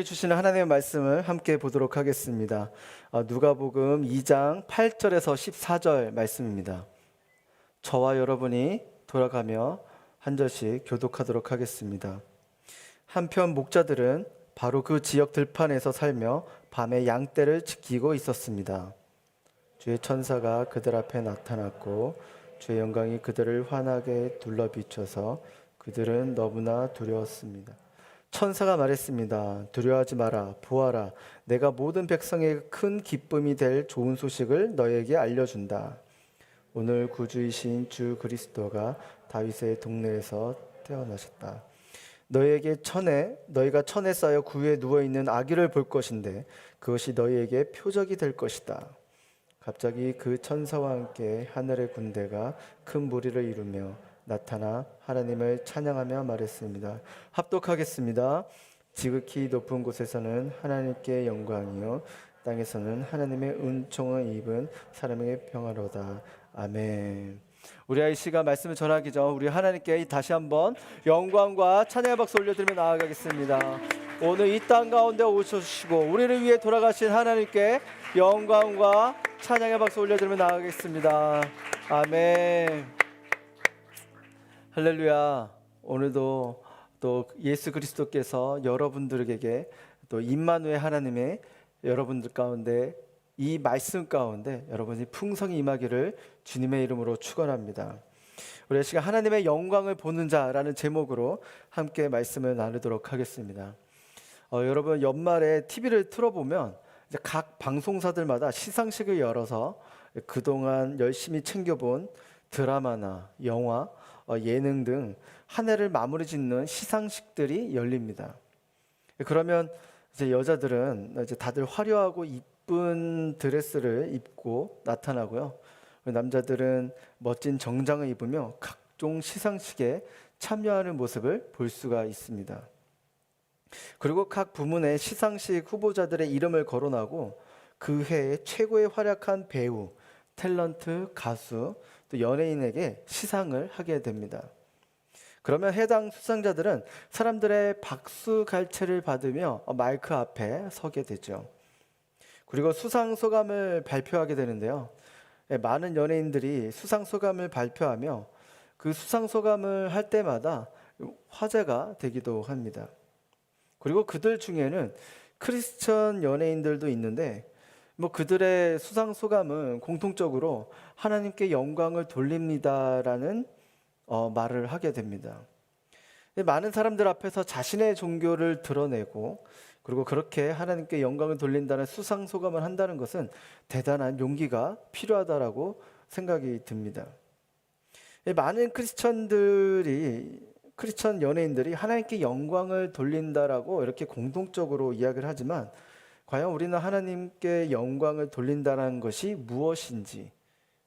우리에게 주시는 하나님의 말씀을 함께 보도록 하겠습니다. 누가복음 2장 8절에서 14절 말씀입니다. 저와 여러분이 돌아가며 한 절씩 교독하도록 하겠습니다. 한편 목자들은 바로 그 지역 들판에서 살며 밤에 양떼를 지키고 있었습니다. 주의 천사가 그들 앞에 나타났고 주의 영광이 그들을 환하게 둘러비춰서 그들은 너무나 두려웠습니다. 천사가 말했습니다. 두려워하지 마라. 보아라. 내가 모든 백성에게 큰 기쁨이 될 좋은 소식을 너에게 알려준다. 오늘 구주이신 주 그리스도가 다윗의 동네에서 태어나셨다. 너희가 천에 쌓여 구유에 누워있는 아기를 볼 것인데 그것이 너희에게 표적이 될 것이다. 갑자기 그 천사와 함께 하늘의 군대가 큰 무리를 이루며 나타나 하나님을 찬양하며 말했습니다. 합독하겠습니다. 지극히 높은 곳에서는 하나님께 영광이요 땅에서는 하나님의 은총을 입은 사람에게 평화로다. 아멘. 우리 아이 씨가 말씀을 전하기 전 우리 하나님께 다시 한번 영광과 찬양의 박수 올려드리며 나아가겠습니다. 오늘 이 땅 가운데 오셔주시고 우리를 위해 돌아가신 하나님께 영광과 찬양의 박수 올려드리며 나아가겠습니다. 아멘. 할렐루야. 오늘도 또 예수 그리스도께서 여러분들에게 또 임마누엘 하나님의 여러분들 가운데 이 말씀 가운데 여러분이 풍성히 임하기를 주님의 이름으로 축원합니다. 우리 시간 하나님의 영광을 보는 자라는 제목으로 함께 말씀을 나누도록 하겠습니다. 여러분 연말에 TV를 틀어보면 이제 각 방송사들마다 시상식을 열어서 그동안 열심히 챙겨본 드라마나 영화, 예능 등 한 해를 마무리 짓는 시상식들이 열립니다. 그러면 이제 여자들은 이제 다들 화려하고 이쁜 드레스를 입고 나타나고요. 남자들은 멋진 정장을 입으며 각종 시상식에 참여하는 모습을 볼 수가 있습니다. 그리고 각 부문의 시상식 후보자들의 이름을 거론하고 그 해에 최고의 활약한 배우, 탤런트, 가수, 또 연예인에게 시상을 하게 됩니다. 그러면 해당 수상자들은 사람들의 박수 갈채를 받으며 마이크 앞에 서게 되죠. 그리고 수상 소감을 발표하게 되는데요. 많은 연예인들이 수상 소감을 발표하며 그 수상 소감을 할 때마다 화제가 되기도 합니다. 그리고 그들 중에는 크리스천 연예인들도 있는데 그들의 수상 소감은 공통적으로 하나님께 영광을 돌립니다라는 말을 하게 됩니다. 많은 사람들 앞에서 자신의 종교를 드러내고 그리고 그렇게 하나님께 영광을 돌린다는 수상 소감을 한다는 것은 대단한 용기가 필요하다라고 생각이 듭니다. 많은 크리스천 연예인들이 하나님께 영광을 돌린다라고 이렇게 공통적으로 이야기를 하지만 과연 우리는 하나님께 영광을 돌린다는 것이 무엇인지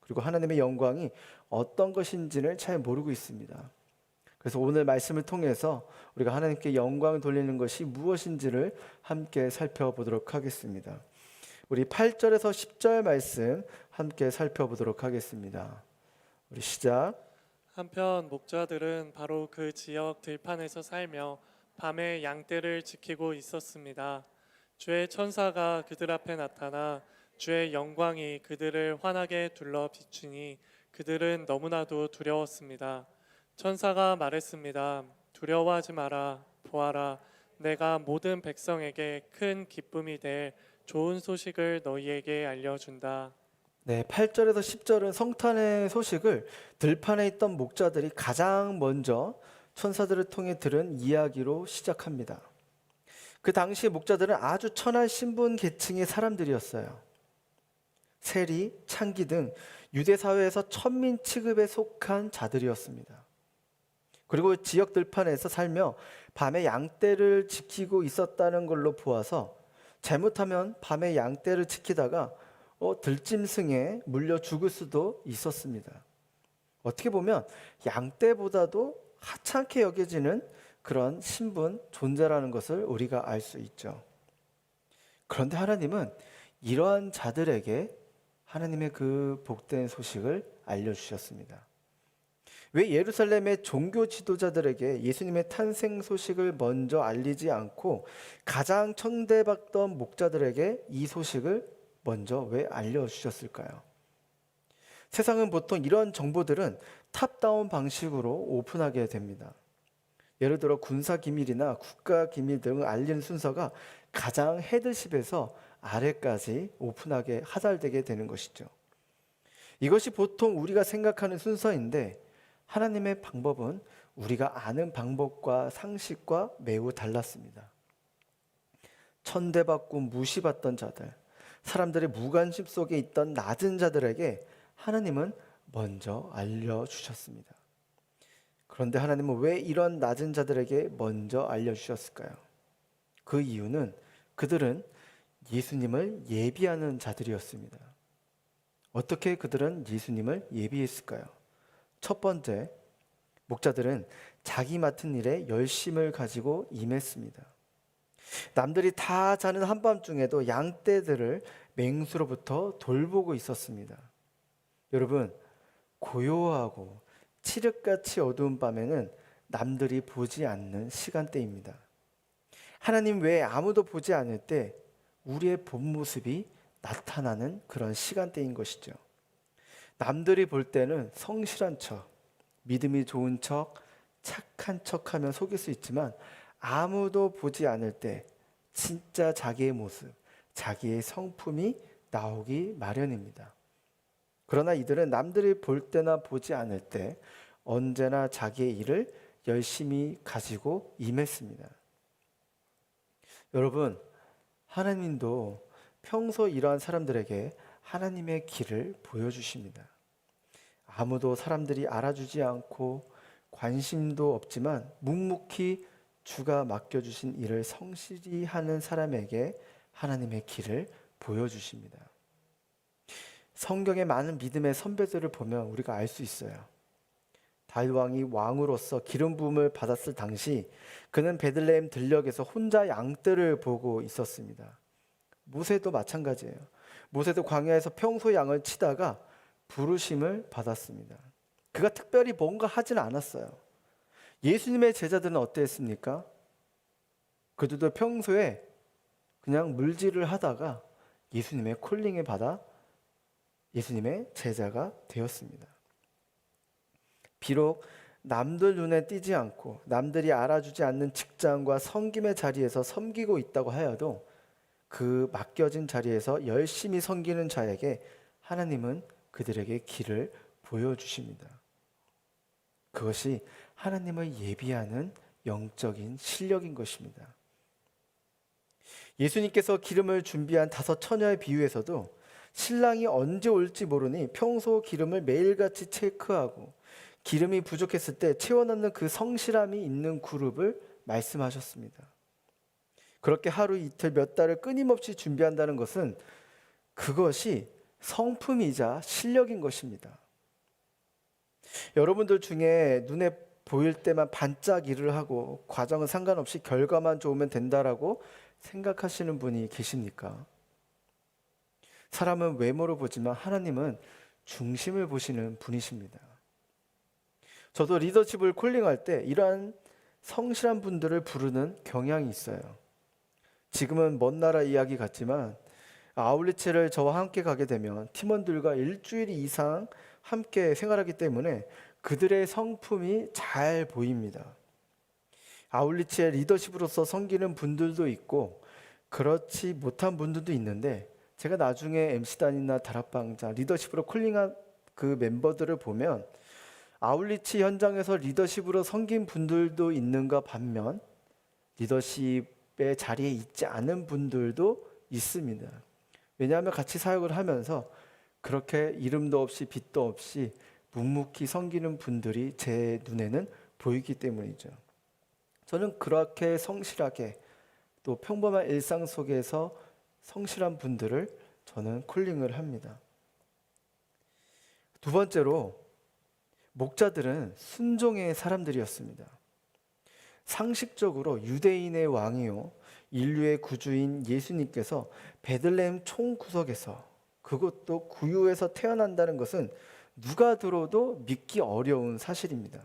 그리고 하나님의 영광이 어떤 것인지를 잘 모르고 있습니다. 그래서 오늘 말씀을 통해서 우리가 하나님께 영광을 돌리는 것이 무엇인지를 함께 살펴보도록 하겠습니다. 우리 8절에서 10절 말씀 함께 살펴보도록 하겠습니다. 우리 시작. 한편 목자들은 바로 그 지역 들판에서 살며 밤에 양떼를 지키고 있었습니다. 주의 천사가 그들 앞에 나타나 주의 영광이 그들을 환하게 둘러 비추니 그들은 너무나도 두려웠습니다. 천사가 말했습니다. 두려워하지 마라. 보아라. 내가 모든 백성에게 큰 기쁨이 될 좋은 소식을 너희에게 알려준다. 네, 8절에서 10절은 성탄의 소식을 들판에 있던 목자들이 가장 먼저 천사들을 통해 들은 이야기로 시작합니다. 그 당시 목자들은 아주 천한 신분 계층의 사람들이었어요. 세리, 창기 등 유대 사회에서 천민 취급에 속한 자들이었습니다. 그리고 지역 들판에서 살며 밤에 양떼를 지키고 있었다는 걸로 보아서 잘못하면 밤에 양떼를 지키다가 들짐승에 물려 죽을 수도 있었습니다. 어떻게 보면 양떼보다도 하찮게 여겨지는 그런 신분, 존재라는 것을 우리가 알 수 있죠. 그런데 하나님은 이러한 자들에게 하나님의 그 복된 소식을 알려주셨습니다. 왜 예루살렘의 종교 지도자들에게 예수님의 탄생 소식을 먼저 알리지 않고 가장 천대받던 목자들에게 이 소식을 먼저 왜 알려주셨을까요? 세상은 보통 이런 정보들은 탑다운 방식으로 오픈하게 됩니다. 예를 들어 군사 기밀이나 국가 기밀 등을 알리는 순서가 가장 헤드십에서 아래까지 오픈하게 하달되게 되는 것이죠. 이것이 보통 우리가 생각하는 순서인데 하나님의 방법은 우리가 아는 방법과 상식과 매우 달랐습니다. 천대받고 무시받던 자들, 사람들의 무관심 속에 있던 낮은 자들에게 하나님은 먼저 알려주셨습니다. 그런데 하나님은 왜 이런 낮은 자들에게 먼저 알려주셨을까요? 그 이유는 그들은 예수님을 예비하는 자들이었습니다. 어떻게 그들은 예수님을 예비했을까요? 첫 번째, 목자들은 자기 맡은 일에 열심을 가지고 임했습니다. 남들이 다 자는 한밤중에도 양떼들을 맹수로부터 돌보고 있었습니다. 여러분, 고요하고 칠흑같이 어두운 밤에는 남들이 보지 않는 시간대입니다. 하나님 외에 아무도 보지 않을 때 우리의 본 모습이 나타나는 그런 시간대인 것이죠. 남들이 볼 때는 성실한 척, 믿음이 좋은 척, 착한 척하면 속일 수 있지만 아무도 보지 않을 때 진짜 자기의 모습, 자기의 성품이 나오기 마련입니다. 그러나 이들은 남들이 볼 때나 보지 않을 때 언제나 자기의 일을 열심히 가지고 임했습니다. 여러분, 하나님도 평소 이러한 사람들에게 하나님의 길을 보여주십니다. 아무도 사람들이 알아주지 않고 관심도 없지만 묵묵히 주가 맡겨주신 일을 성실히 하는 사람에게 하나님의 길을 보여주십니다. 성경의 많은 믿음의 선배들을 보면 우리가 알 수 있어요. 다윗 왕이 왕으로서 기름 부음을 받았을 당시 그는 베들레헴 들녘에서 혼자 양떼를 보고 있었습니다. 모세도 마찬가지예요. 모세도 광야에서 평소 양을 치다가 부르심을 받았습니다. 그가 특별히 뭔가 하지는 않았어요. 예수님의 제자들은 어땠습니까? 그들도 평소에 그냥 물질을 하다가 예수님의 콜링을 받아 예수님의 제자가 되었습니다. 비록 남들 눈에 띄지 않고 남들이 알아주지 않는 직장과 섬김의 자리에서 섬기고 있다고 하여도 그 맡겨진 자리에서 열심히 섬기는 자에게 하나님은 그들에게 길을 보여주십니다. 그것이 하나님을 예비하는 영적인 실력인 것입니다. 예수님께서 기름을 준비한 5 처녀의 비유에서도 신랑이 언제 올지 모르니 평소 기름을 매일같이 체크하고 기름이 부족했을 때 채워넣는 그 성실함이 있는 그룹을 말씀하셨습니다. 그렇게 하루 이틀 몇 달을 끊임없이 준비한다는 것은 그것이 성품이자 실력인 것입니다. 여러분들 중에 눈에 보일 때만 반짝 일을 하고 과정은 상관없이 결과만 좋으면 된다라고 생각하시는 분이 계십니까? 사람은 외모를 보지만 하나님은 중심을 보시는 분이십니다. 저도 리더십을 콜링할 때 이러한 성실한 분들을 부르는 경향이 있어요. 지금은 먼 나라 이야기 같지만 아울리치를 저와 함께 가게 되면 팀원들과 일주일 이상 함께 생활하기 때문에 그들의 성품이 잘 보입니다. 아울리치의 리더십으로서 섬기는 분들도 있고 그렇지 못한 분들도 있는데 제가 나중에 MC단이나 다락방자 리더십으로 콜링한 그 멤버들을 보면 아울리치 현장에서 리더십으로 섬긴 분들도 있는가 반면 리더십의 자리에 있지 않은 분들도 있습니다. 왜냐하면 같이 사역을 하면서 그렇게 이름도 없이 빛도 없이 묵묵히 섬기는 분들이 제 눈에는 보이기 때문이죠. 저는 그렇게 성실하게 또 평범한 일상 속에서 성실한 분들을 저는 콜링을 합니다. 두 번째로 목자들은 순종의 사람들이었습니다. 상식적으로 유대인의 왕이요 인류의 구주인 예수님께서 베들레헴 총구석에서 그것도 구유에서 태어난다는 것은 누가 들어도 믿기 어려운 사실입니다.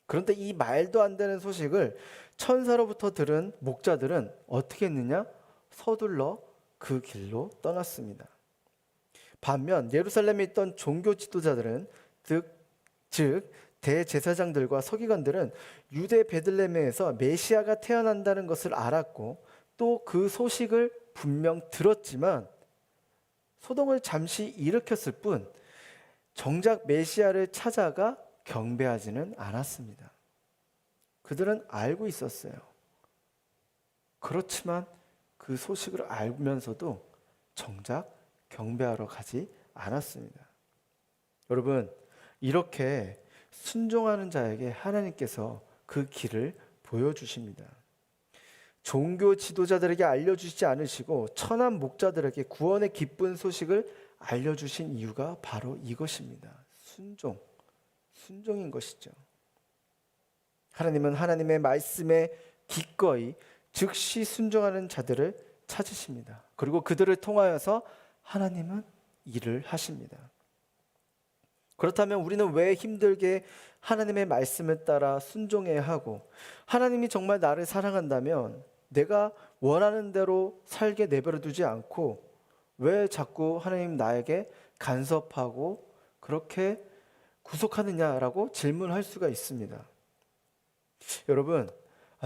그런데 이 말도 안 되는 소식을 천사로부터 들은 목자들은 어떻게 했느냐? 서둘러 그 길로 떠났습니다. 반면 예루살렘에 있던 종교 지도자들은 즉 대제사장들과 서기관들은 유대 베들레헴에서 메시아가 태어난다는 것을 알았고 또 그 소식을 분명 들었지만 소동을 잠시 일으켰을 뿐 정작 메시아를 찾아가 경배하지는 않았습니다. 그들은 알고 있었어요. 그렇지만 그 소식을 알면서도 정작 경배하러 가지 않았습니다. 여러분, 이렇게 순종하는 자에게 하나님께서 그 길을 보여주십니다. 종교 지도자들에게 알려주시지 않으시고 천한 목자들에게 구원의 기쁜 소식을 알려주신 이유가 바로 이것입니다. 순종인 것이죠. 하나님은 하나님의 말씀에 기꺼이 즉시 순종하는 자들을 찾으십니다. 그리고 그들을 통하여서 하나님은 일을 하십니다. 그렇다면 우리는 왜 힘들게 하나님의 말씀을 따라 순종해야 하고, 하나님이 정말 나를 사랑한다면 내가 원하는 대로 살게 내버려 두지 않고 왜 자꾸 하나님 나에게 간섭하고 그렇게 구속하느냐라고 질문할 수가 있습니다. 여러분,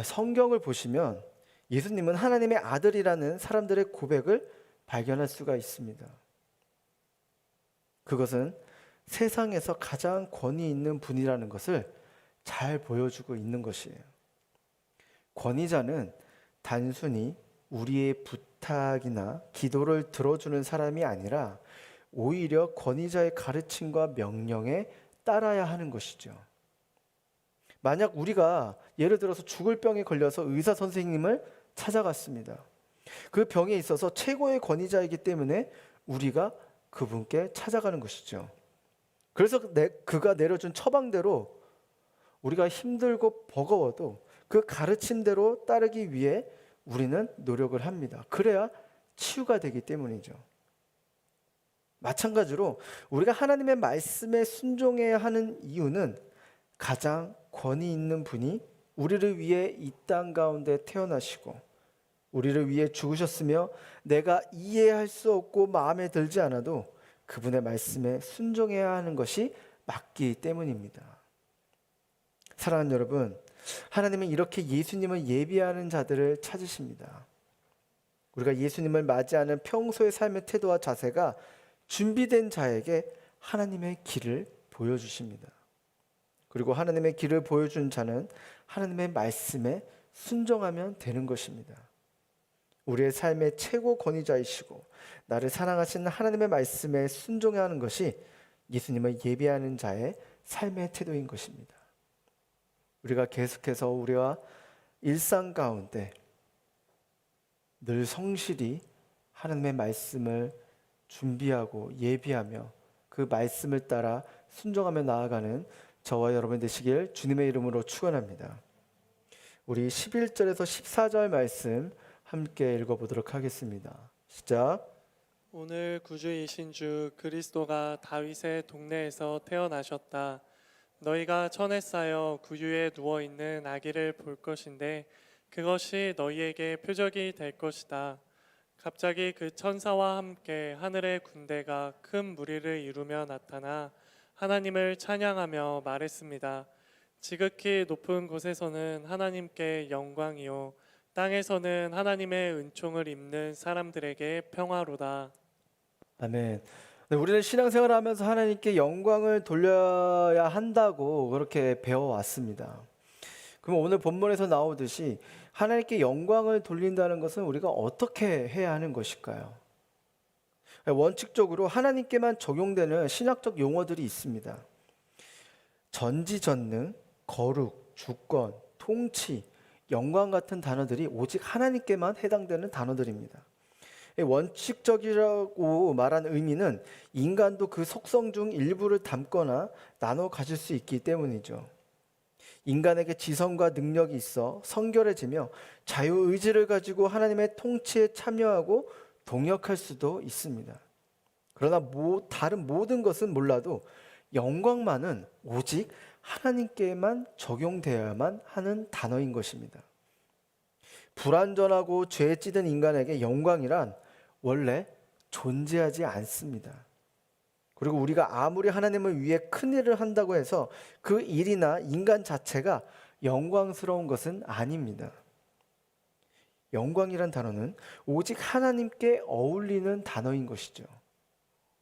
성경을 보시면 예수님은 하나님의 아들이라는 사람들의 고백을 발견할 수가 있습니다. 그것은 세상에서 가장 권위 있는 분이라는 것을 잘 보여주고 있는 것이에요. 권위자는 단순히 우리의 부탁이나 기도를 들어주는 사람이 아니라 오히려 권위자의 가르침과 명령에 따라야 하는 것이죠. 만약 우리가 예를 들어서 죽을 병에 걸려서 의사 선생님을 찾아갔습니다. 그 병에 있어서 최고의 권위자이기 때문에 우리가 그분께 찾아가는 것이죠. 그래서 그가 내려준 처방대로 우리가 힘들고 버거워도 그 가르침대로 따르기 위해 우리는 노력을 합니다. 그래야 치유가 되기 때문이죠. 마찬가지로 우리가 하나님의 말씀에 순종해야 하는 이유는 가장 권위 있는 분이 우리를 위해 이 땅 가운데 태어나시고 우리를 위해 죽으셨으며 내가 이해할 수 없고 마음에 들지 않아도 그분의 말씀에 순종해야 하는 것이 맞기 때문입니다. 사랑하는 여러분, 하나님은 이렇게 예수님을 예비하는 자들을 찾으십니다. 우리가 예수님을 맞이하는 평소의 삶의 태도와 자세가 준비된 자에게 하나님의 길을 보여주십니다. 그리고 하나님의 길을 보여준 자는 하나님의 말씀에 순종하면 되는 것입니다. 우리의 삶의 최고 권위자이시고 나를 사랑하시는 하나님의 말씀에 순종해야 하는 것이 예수님을 예비하는 자의 삶의 태도인 것입니다. 우리가 계속해서 우리와 일상 가운데 늘 성실히 하나님의 말씀을 준비하고 예비하며 그 말씀을 따라 순종하며 나아가는 저와 여러분 되시길 주님의 이름으로 축원합니다. 우리 11절에서 14절 말씀 함께 읽어보도록 하겠습니다. 시작. 오늘 구주이신 주 그리스도가 다윗의 동네에서 태어나셨다. 너희가 천에 쌓여 구유에 누워있는 아기를 볼 것인데 그것이 너희에게 표적이 될 것이다. 갑자기 그 천사와 함께 하늘의 군대가 큰 무리를 이루며 나타나 하나님을 찬양하며 말했습니다. 지극히 높은 곳에서는 하나님께 영광이요 땅에서는 하나님의 은총을 입는 사람들에게 평화로다. 아멘. 네, 우리는 신앙생활을 하면서 하나님께 영광을 돌려야 한다고 그렇게 배워왔습니다. 그럼 오늘 본문에서 나오듯이 하나님께 영광을 돌린다는 것은 우리가 어떻게 해야 하는 것일까요? 원칙적으로 하나님께만 적용되는 신학적 용어들이 있습니다. 전지전능, 거룩, 주권, 통치, 영광 같은 단어들이 오직 하나님께만 해당되는 단어들입니다. 원칙적이라고 말한 의미는 인간도 그 속성 중 일부를 담거나 나눠 가질 수 있기 때문이죠. 인간에게 지성과 능력이 있어 성결해지며 자유의지를 가지고 하나님의 통치에 참여하고 동역할 수도 있습니다. 그러나 다른 모든 것은 몰라도 영광만은 오직 하나님께만 적용되어야만 하는 단어인 것입니다. 불완전하고 죄에 찌든 인간에게 영광이란 원래 존재하지 않습니다. 그리고 우리가 아무리 하나님을 위해 큰 일을 한다고 해서 그 일이나 인간 자체가 영광스러운 것은 아닙니다. 영광이란 단어는 오직 하나님께 어울리는 단어인 것이죠.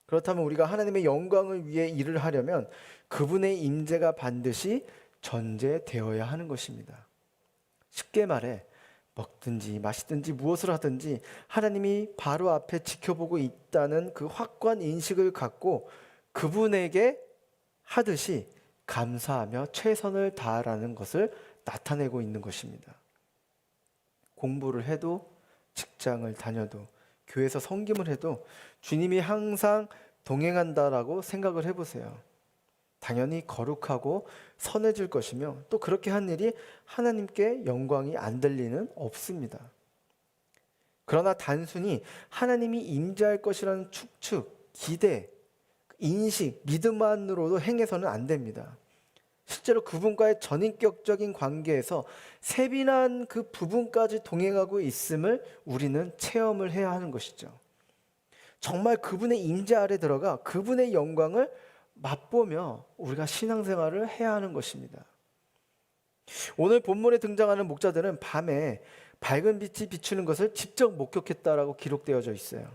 그렇다면 우리가 하나님의 영광을 위해 일을 하려면 그분의 임재가 반드시 전제되어야 하는 것입니다. 쉽게 말해 먹든지 마시든지 무엇을 하든지 하나님이 바로 앞에 지켜보고 있다는 그 확고한 인식을 갖고 그분에게 하듯이 감사하며 최선을 다하라는 것을 나타내고 있는 것입니다. 공부를 해도 직장을 다녀도 교회에서 섬김을 해도 주님이 항상 동행한다라고 생각을 해보세요. 당연히 거룩하고 선해질 것이며 또 그렇게 한 일이 하나님께 영광이 안 될 리는 없습니다. 그러나 단순히 하나님이 임재할 것이라는 축축, 기대, 인식, 믿음만으로도 행해서는 안 됩니다. 실제로 그분과의 전인격적인 관계에서 세빈한 그 부분까지 동행하고 있음을 우리는 체험을 해야 하는 것이죠. 정말 그분의 임재 아래 들어가 그분의 영광을 맛보며 우리가 신앙생활을 해야 하는 것입니다. 오늘 본문에 등장하는 목자들은 밤에 밝은 빛이 비추는 것을 직접 목격했다라고 기록되어져 있어요.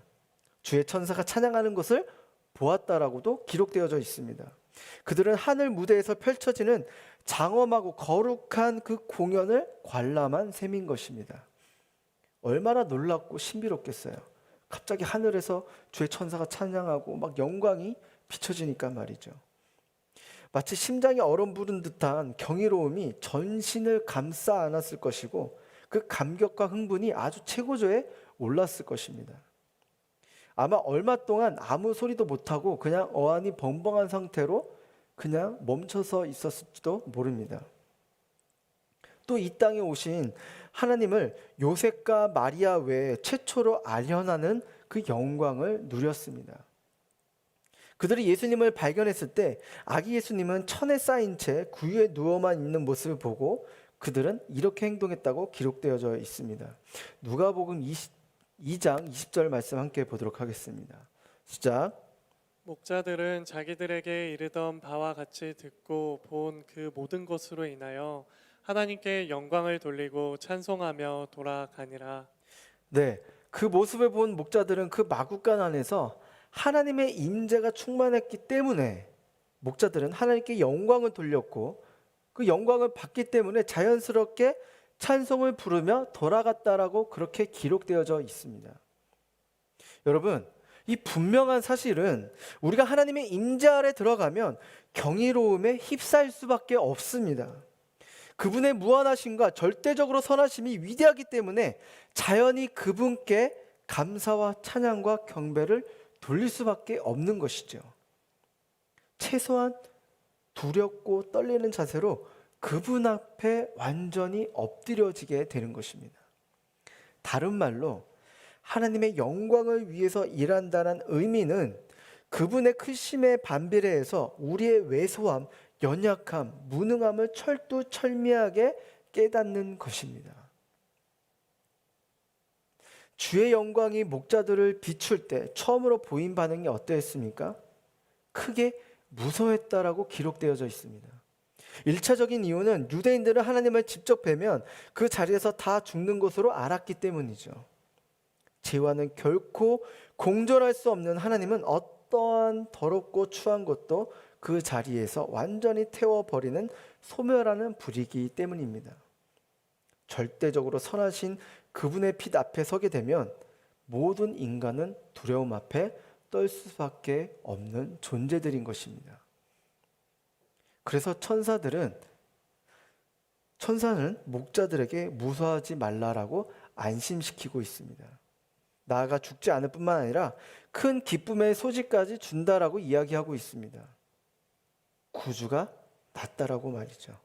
주의 천사가 찬양하는 것을 보았다라고도 기록되어져 있습니다. 그들은 하늘 무대에서 펼쳐지는 장엄하고 거룩한 그 공연을 관람한 셈인 것입니다. 얼마나 놀랍고 신비롭겠어요. 갑자기 하늘에서 주의 천사가 찬양하고 막 영광이 비춰지니까 말이죠. 마치 심장이 얼음 부른 듯한 경이로움이 전신을 감싸 안았을 것이고 그 감격과 흥분이 아주 최고조에 올랐을 것입니다. 아마 얼마 동안 아무 소리도 못하고 그냥 어안이 벙벙한 상태로 그냥 멈춰서 있었을지도 모릅니다. 또 이 땅에 오신 하나님을 요셉과 마리아 외에 최초로 알현하는 그 영광을 누렸습니다. 그들이 예수님을 발견했을 때 아기 예수님은 천에 쌓인 채 구유에 누워만 있는 모습을 보고 그들은 이렇게 행동했다고 기록되어져 있습니다. 누가복음 2장 20절 말씀 함께 보도록 하겠습니다. 시작. 목자들은 자기들에게 이르던 바와 같이 듣고 본 그 모든 것으로 인하여 하나님께 영광을 돌리고 찬송하며 돌아가니라. 네, 그 모습을 본 목자들은 그 마구간 안에서 하나님의 임재가 충만했기 때문에 목자들은 하나님께 영광을 돌렸고 그 영광을 받기 때문에 자연스럽게 찬송을 부르며 돌아갔다라고 그렇게 기록되어져 있습니다. 여러분, 이 분명한 사실은 우리가 하나님의 임재 아래 들어가면 경이로움에 휩싸일 수밖에 없습니다. 그분의 무한하심과 절대적으로 선하심이 위대하기 때문에 자연히 그분께 감사와 찬양과 경배를 돌릴 수밖에 없는 것이죠. 최소한 두렵고 떨리는 자세로 그분 앞에 완전히 엎드려지게 되는 것입니다. 다른 말로 하나님의 영광을 위해서 일한다는 의미는 그분의 크심에 반비례해서 우리의 왜소함, 연약함, 무능함을 철두철미하게 깨닫는 것입니다. 주의 영광이 목자들을 비출 때 처음으로 보인 반응이 어떠했습니까? 크게 무서워했다라고 기록되어져 있습니다. 1차적인 이유는 유대인들은 하나님을 직접 뵈면 그 자리에서 다 죽는 것으로 알았기 때문이죠. 죄와는 결코 공존할 수 없는 하나님은 어떠한 더럽고 추한 것도 그 자리에서 완전히 태워버리는 소멸하는 불이기 때문입니다. 절대적으로 선하신 그분의 빛 앞에 서게 되면 모든 인간은 두려움 앞에 떨 수밖에 없는 존재들인 것입니다. 그래서 천사는 목자들에게 무서워하지 말라라고 안심시키고 있습니다. 나아가 죽지 않을 뿐만 아니라 큰 기쁨의 소식까지 준다라고 이야기하고 있습니다. 구주가 났다라고 말이죠.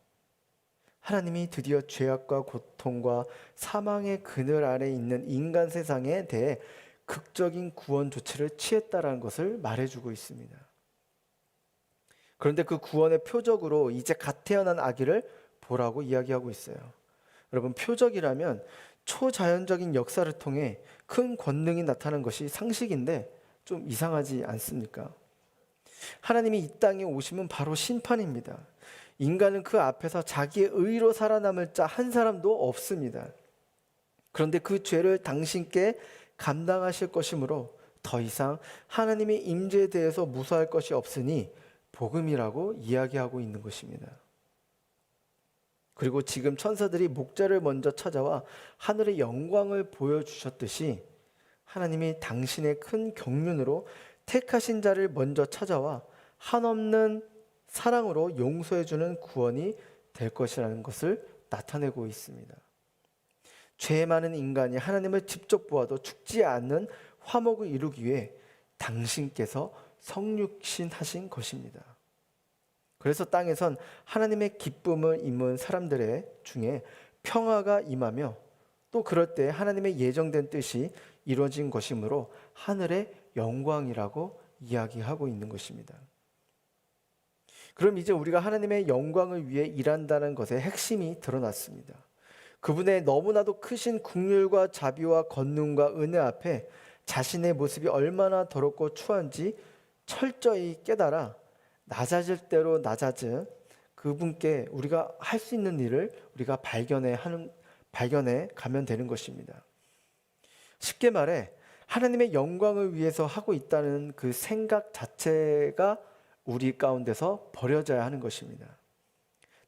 하나님이 드디어 죄악과 고통과 사망의 그늘 아래 있는 인간 세상에 대해 극적인 구원 조치를 취했다라는 것을 말해주고 있습니다. 그런데 그 구원의 표적으로 이제 갓 태어난 아기를 보라고 이야기하고 있어요. 여러분, 표적이라면 초자연적인 역사를 통해 큰 권능이 나타나는 것이 상식인데 좀 이상하지 않습니까? 하나님이 이 땅에 오시면 바로 심판입니다. 인간은 그 앞에서 자기의 의로 살아남을 자 한 사람도 없습니다. 그런데 그 죄를 당신께 감당하실 것이므로 더 이상 하나님의 임재에 대해서 무서워할 것이 없으니 복음이라고 이야기하고 있는 것입니다. 그리고 지금 천사들이 목자를 먼저 찾아와 하늘의 영광을 보여주셨듯이 하나님이 당신의 큰 경륜으로 택하신 자를 먼저 찾아와 한없는 사랑으로 용서해주는 구원이 될 것이라는 것을 나타내고 있습니다. 죄 많은 인간이 하나님을 직접 보아도 죽지 않는 화목을 이루기 위해 당신께서 성육신하신 것입니다. 그래서 땅에선 하나님의 기쁨을 입은 사람들의 중에 평화가 임하며 또 그럴 때 하나님의 예정된 뜻이 이루어진 것이므로 하늘의 영광이라고 이야기하고 있는 것입니다. 그럼 이제 우리가 하나님의 영광을 위해 일한다는 것의 핵심이 드러났습니다. 그분의 너무나도 크신 긍휼과 자비와 권능과 은혜 앞에 자신의 모습이 얼마나 더럽고 추한지 철저히 깨달아 낮아질 대로 낮아진 그분께 우리가 할 수 있는 일을 우리가 발견해 가면 되는 것입니다. 쉽게 말해 하나님의 영광을 위해서 하고 있다는 그 생각 자체가 우리 가운데서 버려져야 하는 것입니다.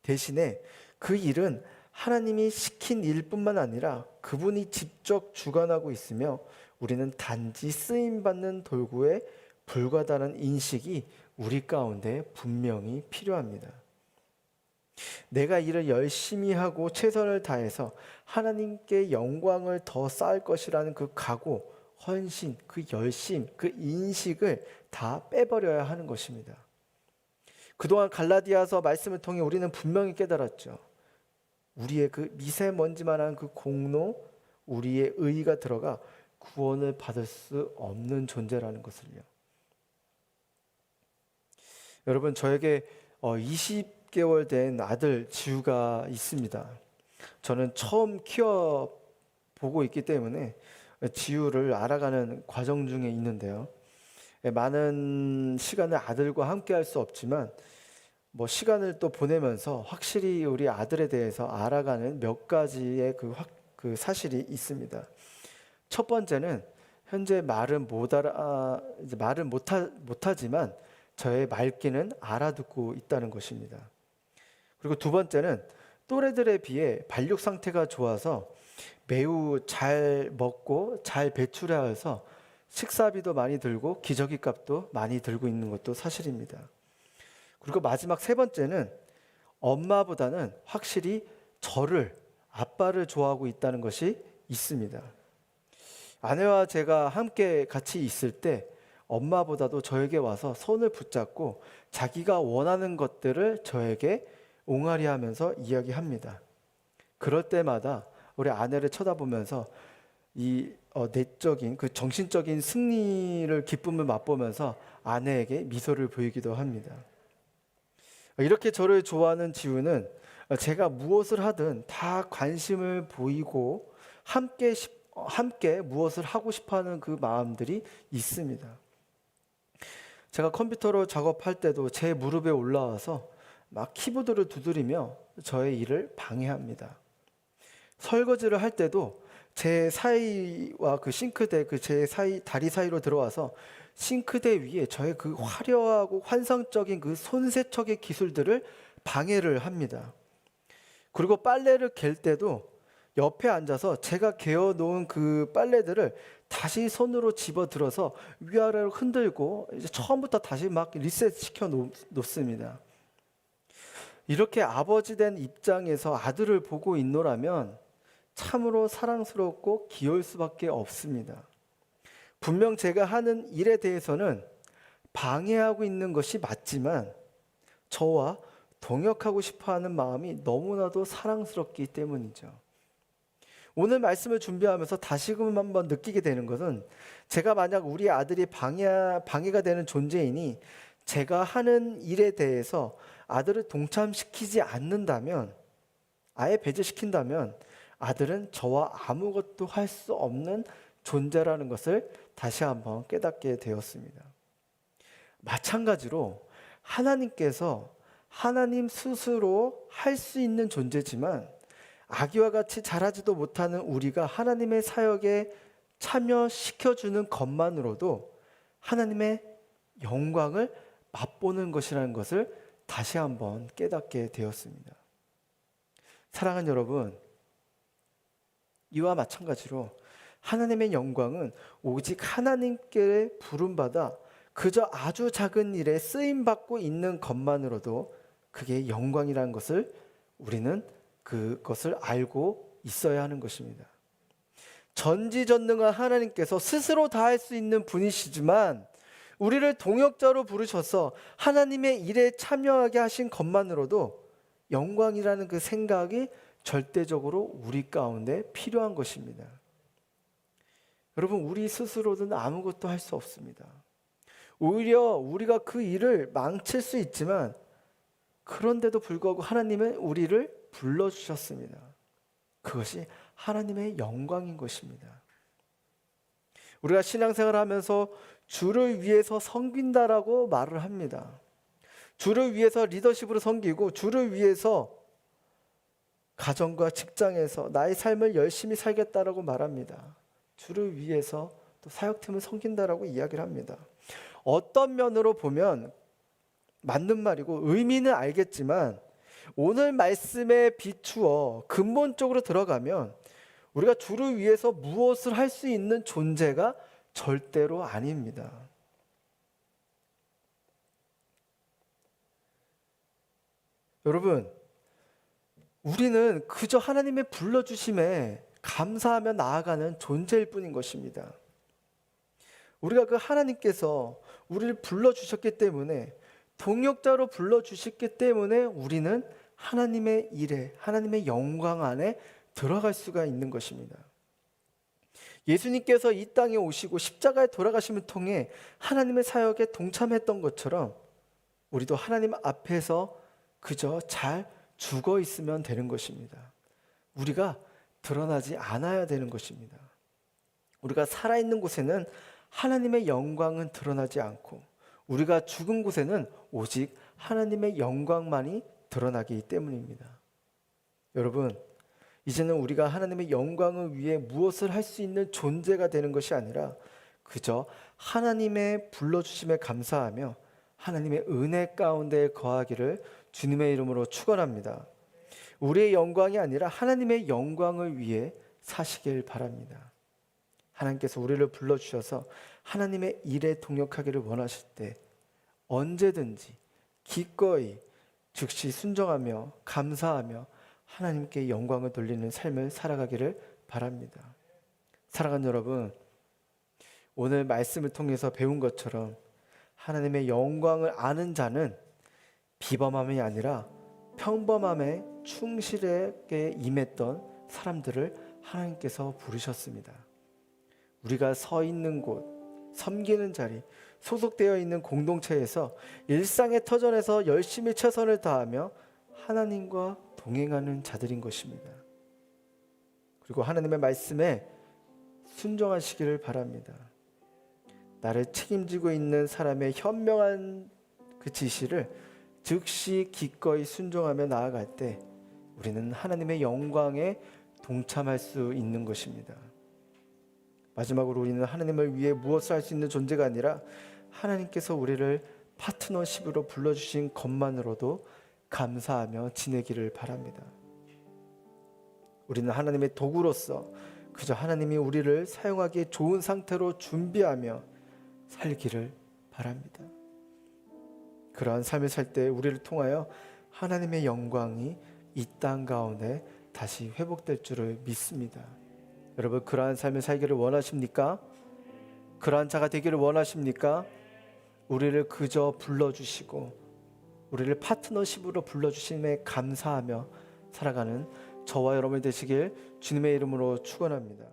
대신에 그 일은 하나님이 시킨 일뿐만 아니라 그분이 직접 주관하고 있으며 우리는 단지 쓰임받는 도구에 불과하다는 인식이 우리 가운데 분명히 필요합니다. 내가 일을 열심히 하고 최선을 다해서 하나님께 영광을 더 쌓을 것이라는 그 각오, 헌신, 그 열심, 그 인식을 다 빼버려야 하는 것입니다. 그동안 갈라디아서 말씀을 통해 우리는 분명히 깨달았죠. 우리의 그 미세먼지만한 그 공로, 우리의 의의가 들어가 구원을 받을 수 없는 존재라는 것을요. 여러분, 저에게 20개월 된 아들 지우가 있습니다. 저는 처음 키워보고 있기 때문에 지우를 알아가는 과정 중에 있는데요. 많은 시간을 아들과 함께 할 수 없지만 시간을 또 보내면서 확실히 우리 아들에 대해서 알아가는 몇 가지의 그 사실이 있습니다. 첫 번째는 현재 말은 못하지만 저의 말귀는 알아듣고 있다는 것입니다. 그리고 두 번째는 또래들에 비해 발육 상태가 좋아서 매우 잘 먹고 잘 배출하여서 식사비도 많이 들고 기저귀 값도 많이 들고 있는 것도 사실입니다. 그리고 마지막 세 번째는 엄마보다는 확실히 아빠를 좋아하고 있다는 것이 있습니다. 아내와 제가 함께 같이 있을 때 엄마보다도 저에게 와서 손을 붙잡고 자기가 원하는 것들을 저에게 옹알이 하면서 이야기합니다. 그럴 때마다 우리 아내를 쳐다보면서 이 내적인 그 정신적인 승리를 기쁨을 맛보면서 아내에게 미소를 보이기도 합니다. 이렇게 저를 좋아하는 지우는 제가 무엇을 하든 다 관심을 보이고 함께 무엇을 하고 싶어하는 그 마음들이 있습니다. 제가 컴퓨터로 작업할 때도 제 무릎에 올라와서 막 키보드를 두드리며 저의 일을 방해합니다. 설거지를 할 때도 제 사이와 그 싱크대 제 다리 사이로 들어와서 싱크대 위에 저의 그 화려하고 환상적인 그 손세척의 기술들을 방해를 합니다. 그리고 빨래를 갤 때도 옆에 앉아서 제가 개어 놓은 그 빨래들을 다시 손으로 집어들어서 위아래로 흔들고 이제 처음부터 다시 막 리셋 시켜 놓습니다. 이렇게 아버지 된 입장에서 아들을 보고 있노라면 참으로 사랑스럽고 귀여울 수밖에 없습니다. 분명 제가 하는 일에 대해서는 방해하고 있는 것이 맞지만 저와 동역하고 싶어하는 마음이 너무나도 사랑스럽기 때문이죠. 오늘 말씀을 준비하면서 다시금 한번 느끼게 되는 것은 제가 만약 우리 아들이 방해가 되는 존재이니 제가 하는 일에 대해서 아들을 동참시키지 않는다면, 아예 배제시킨다면 아들은 저와 아무것도 할 수 없는 존재라는 것을 다시 한번 깨닫게 되었습니다. 마찬가지로 하나님께서 하나님 스스로 할 수 있는 존재지만 아기와 같이 자라지도 못하는 우리가 하나님의 사역에 참여시켜주는 것만으로도 하나님의 영광을 맛보는 것이라는 것을 다시 한번 깨닫게 되었습니다. 사랑하는 여러분, 이와 마찬가지로 하나님의 영광은 오직 하나님께 부름받아 그저 아주 작은 일에 쓰임받고 있는 것만으로도 그게 영광이라는 것을 우리는 그것을 알고 있어야 하는 것입니다. 전지전능한 하나님께서 스스로 다 할 수 있는 분이시지만 우리를 동역자로 부르셔서 하나님의 일에 참여하게 하신 것만으로도 영광이라는 그 생각이 절대적으로 우리 가운데 필요한 것입니다. 여러분, 우리 스스로는 아무것도 할 수 없습니다. 오히려 우리가 그 일을 망칠 수 있지만 그런데도 불구하고 하나님은 우리를 불러주셨습니다. 그것이 하나님의 영광인 것입니다. 우리가 신앙생활을 하면서 주를 위해서 섬긴다라고 말을 합니다. 주를 위해서 리더십으로 섬기고 주를 위해서 가정과 직장에서 나의 삶을 열심히 살겠다라고 말합니다. 주를 위해서 또 사역팀을 섬긴다라고 이야기를 합니다. 어떤 면으로 보면 맞는 말이고 의미는 알겠지만 오늘 말씀에 비추어 근본적으로 들어가면 우리가 주를 위해서 무엇을 할 수 있는 존재가 절대로 아닙니다. 여러분, 우리는 그저 하나님의 불러주심에 감사하며 나아가는 존재일 뿐인 것입니다. 우리가 그 하나님께서 우리를 불러주셨기 때문에, 동역자로 불러주셨기 때문에 우리는 하나님의 일에, 하나님의 영광 안에 들어갈 수가 있는 것입니다. 예수님께서 이 땅에 오시고 십자가에 돌아가심을 통해 하나님의 사역에 동참했던 것처럼 우리도 하나님 앞에서 그저 잘 죽어 있으면 되는 것입니다. 우리가 드러나지 않아야 되는 것입니다. 우리가 살아있는 곳에는 하나님의 영광은 드러나지 않고 우리가 죽은 곳에는 오직 하나님의 영광만이 드러나기 때문입니다. 여러분, 이제는 우리가 하나님의 영광을 위해 무엇을 할 수 있는 존재가 되는 것이 아니라 그저 하나님의 불러주심에 감사하며 하나님의 은혜 가운데 거하기를 주님의 이름으로 축원합니다. 우리의 영광이 아니라 하나님의 영광을 위해 사시길 바랍니다. 하나님께서 우리를 불러주셔서 하나님의 일에 동역하기를 원하실 때 언제든지 기꺼이 즉시 순종하며 감사하며 하나님께 영광을 돌리는 삶을 살아가기를 바랍니다. 사랑하는 여러분, 오늘 말씀을 통해서 배운 것처럼 하나님의 영광을 아는 자는 비범함이 아니라 평범함에 충실하게 임했던 사람들을 하나님께서 부르셨습니다. 우리가 서 있는 곳, 섬기는 자리, 소속되어 있는 공동체에서 일상의 터전에서 열심히 최선을 다하며 하나님과 동행하는 자들인 것입니다. 그리고 하나님의 말씀에 순종하시기를 바랍니다. 나를 책임지고 있는 사람의 현명한 그 지시를 즉시 기꺼이 순종하며 나아갈 때 우리는 하나님의 영광에 동참할 수 있는 것입니다. 마지막으로 우리는 하나님을 위해 무엇을 할 수 있는 존재가 아니라 하나님께서 우리를 파트너십으로 불러주신 것만으로도 감사하며 지내기를 바랍니다. 우리는 하나님의 도구로서 그저 하나님이 우리를 사용하기에 좋은 상태로 준비하며 살기를 바랍니다. 그러한 삶을 살 때 우리를 통하여 하나님의 영광이 이 땅 가운데 다시 회복될 줄을 믿습니다. 여러분, 그러한 삶을 살기를 원하십니까? 그러한 자가 되기를 원하십니까? 우리를 그저 불러주시고 우리를 파트너십으로 불러주심에 감사하며 살아가는 저와 여러분이 되시길 주님의 이름으로 축원합니다.